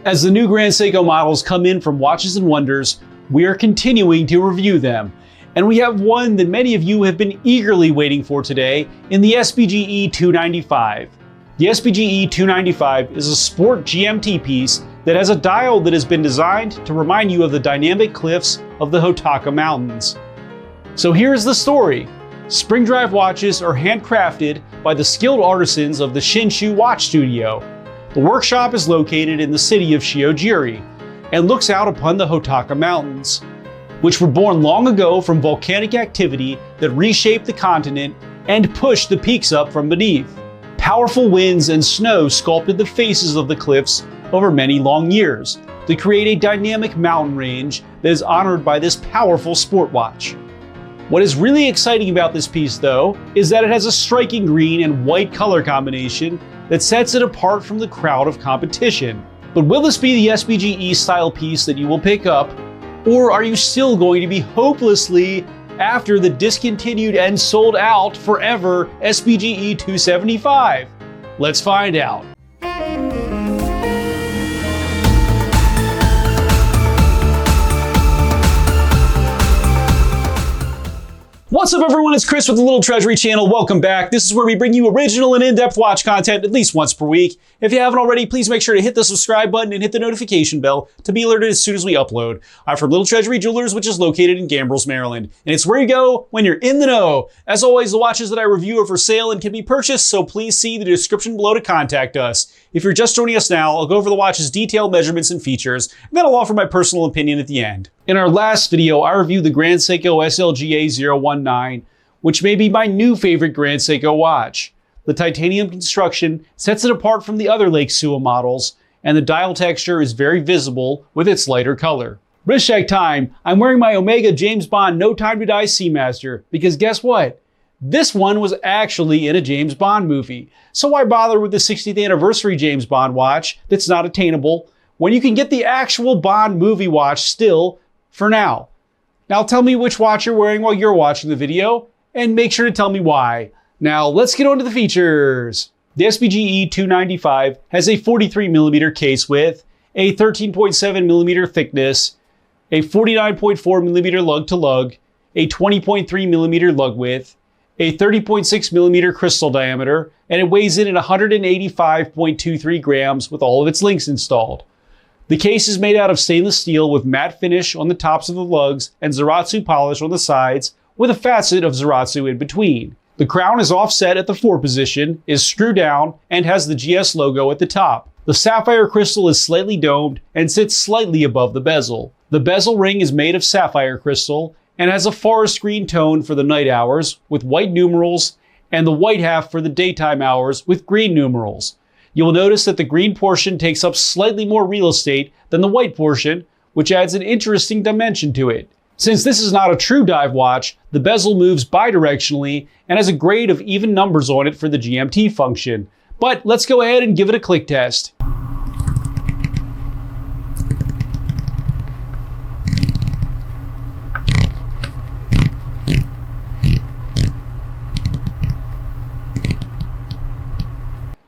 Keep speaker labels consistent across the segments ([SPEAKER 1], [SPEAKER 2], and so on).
[SPEAKER 1] As the new Grand Seiko models come in from Watches and Wonders, we are continuing to review them. And we have one that many of you have been eagerly waiting for today in the SBGE295. The SBGE295 is a sport GMT piece that has a dial that has been designed to remind you of the dynamic cliffs of the Hotaka Mountains. So here's the story. Spring Drive watches are handcrafted by the skilled artisans of the Shinshu Watch Studio. The workshop is located in the city of Shiojiri and looks out upon the Hotaka Mountains, which were born long ago from volcanic activity that reshaped the continent and pushed the peaks up from beneath. Powerful winds and snow sculpted the faces of the cliffs over many long years to create a dynamic mountain range that is honored by this powerful sport watch. What is really exciting about this piece, though, is that it has a striking green and white color combination that sets it apart from the crowd of competition. But will this be the SBGE style piece that you will pick up, or are you still going to be hopelessly after the discontinued and sold out forever SBGE295? Let's find out. What's up everyone, it's Chris with the Little Treasury channel. Welcome back. This is where we bring you original and in-depth watch content at least once per week. If you haven't already, please make sure to hit the subscribe button and hit the notification bell to be alerted as soon as we upload. I'm from Little Treasury Jewelers, which is located in Gambrills, Maryland. And it's where you go when you're in the know. As always, the watches that I review are for sale and can be purchased, so please see the description below to contact us. If you're just joining us now, I'll go over the watch's detailed measurements and features, and then I'll offer my personal opinion at the end. In our last video, I reviewed the Grand Seiko SLGA019, which may be my new favorite Grand Seiko watch. The titanium construction sets it apart from the other Lake Sua models, and the dial texture is very visible with its lighter color. Wrist check time. I'm wearing my Omega James Bond No Time to Die Seamaster, because guess what? This one was actually in a James Bond movie. So why bother with the 60th anniversary James Bond watch that's not attainable when you can get the actual Bond movie watch still for now? Now tell me which watch you're wearing while you're watching the video, and make sure to tell me why. Now let's get on to the features. The SBGE295 has a 43mm case width, a 13.7mm thickness, a 49.4mm lug to lug, a 20.3mm lug width, a 30.6mm crystal diameter, and it weighs in at 185.23 grams with all of its links installed. The case is made out of stainless steel with matte finish on the tops of the lugs and Zaratsu polish on the sides with a facet of Zaratsu in between. The crown is offset at the 4 position, is screwed down, and has the GS logo at the top. The sapphire crystal is slightly domed and sits slightly above the bezel. The bezel ring is made of sapphire crystal and has a forest green tone for the night hours with white numerals and the white half for the daytime hours with green numerals. You will notice that the green portion takes up slightly more real estate than the white portion, which adds an interesting dimension to it. Since this is not a true dive watch, the bezel moves bidirectionally and has a grade of even numbers on it for the GMT function. But let's go ahead and give it a click test.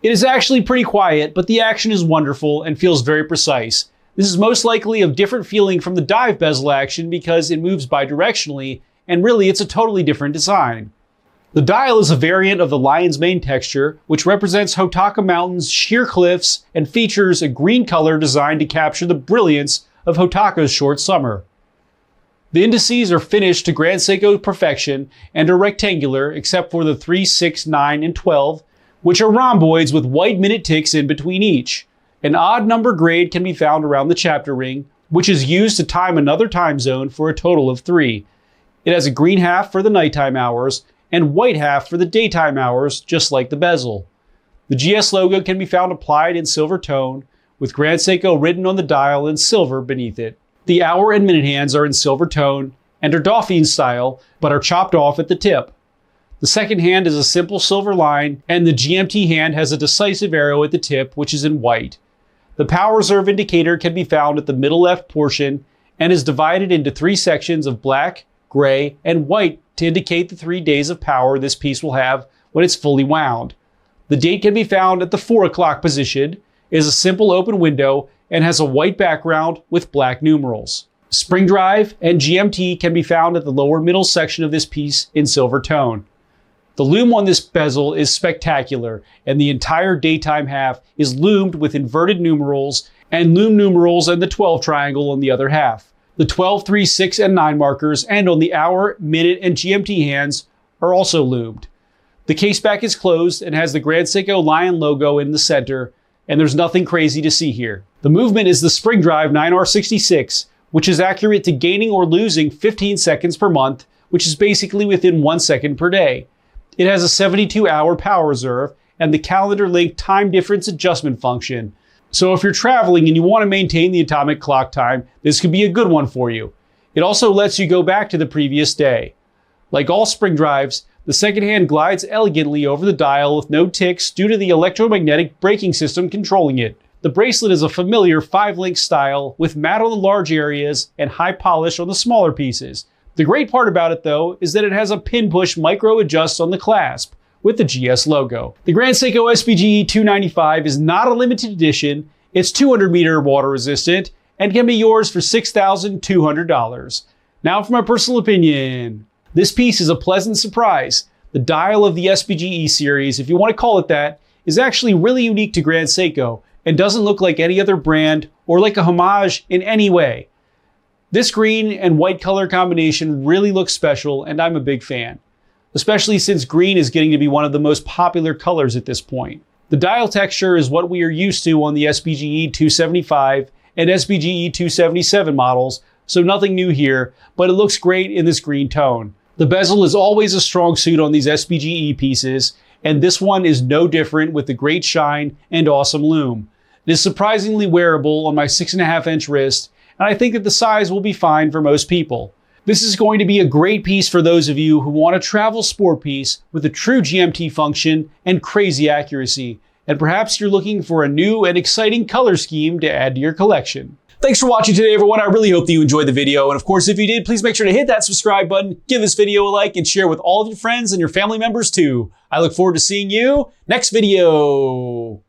[SPEAKER 1] It is actually pretty quiet, but the action is wonderful and feels very precise. This is most likely a different feeling from the dive bezel action because it moves bidirectionally, and really it's a totally different design. The dial is a variant of the lion's mane texture, which represents Hotaka Mountains' sheer cliffs and features a green color designed to capture the brilliance of Hotaka's short summer. The indices are finished to Grand Seiko perfection and are rectangular except for the 3, 6, 9, and 12, which are rhomboids with white minute ticks in between each. An odd number grade can be found around the chapter ring, which is used to time another time zone for a total of 3. It has a green half for the nighttime hours and white half for the daytime hours, just like the bezel. The GS logo can be found applied in silver tone, with Grand Seiko written on the dial in silver beneath it. The hour and minute hands are in silver tone and are Dauphine style, but are chopped off at the tip. The second hand is a simple silver line, and the GMT hand has a decisive arrow at the tip, which is in white. The power reserve indicator can be found at the middle left portion and is divided into 3 sections of black, gray, and white to indicate the 3 days of power this piece will have when it's fully wound. The date can be found at the 4 o'clock position, is a simple open window, and has a white background with black numerals. Spring Drive and GMT can be found at the lower middle section of this piece in silver tone. The loom on this bezel is spectacular, and the entire daytime half is loomed with inverted numerals and loom numerals and the 12 triangle on the other half. The 12, 3, 6, and 9 markers and on the hour, minute, and GMT hands are also loomed. The case back is closed and has the Grand Seiko lion logo in the center, and there's nothing crazy to see here. The movement is the Spring Drive 9R66, which is accurate to gaining or losing 15 seconds per month, which is basically within 1 second per day. It has a 72-hour power reserve and the calendar-linked time difference adjustment function. So if you're traveling and you want to maintain the atomic clock time, this could be a good one for you. It also lets you go back to the previous day. Like all Spring Drives, the second hand glides elegantly over the dial with no ticks due to the electromagnetic braking system controlling it. The bracelet is a familiar 5-link style with matte on the large areas and high polish on the smaller pieces. The great part about it though is that it has a pin push micro adjust on the clasp with the GS logo. The Grand Seiko SBGE295 is not a limited edition, it's 200 meter water resistant and can be yours for $6,200. Now for my personal opinion. This piece is a pleasant surprise. The dial of the SBGE series, if you want to call it that, is actually really unique to Grand Seiko and doesn't look like any other brand or like a homage in any way. This green and white color combination really looks special and I'm a big fan, especially since green is getting to be one of the most popular colors at this point. The dial texture is what we are used to on the SBGE 275 and SBGE 277 models, so nothing new here, but it looks great in this green tone. The bezel is always a strong suit on these SBGE pieces, and this one is no different with the great shine and awesome loom. It is surprisingly wearable on my 6.5-inch wrist, and I think that the size will be fine for most people. This is going to be a great piece for those of you who want a travel sport piece with a true GMT function and crazy accuracy, and perhaps you're looking for a new and exciting color scheme to add to your collection. Thanks for watching today, everyone. I really hope that you enjoyed the video, and of course, if you did, please make sure to hit that subscribe button, give this video a like, and share with all of your friends and your family members too. I look forward to seeing you next video.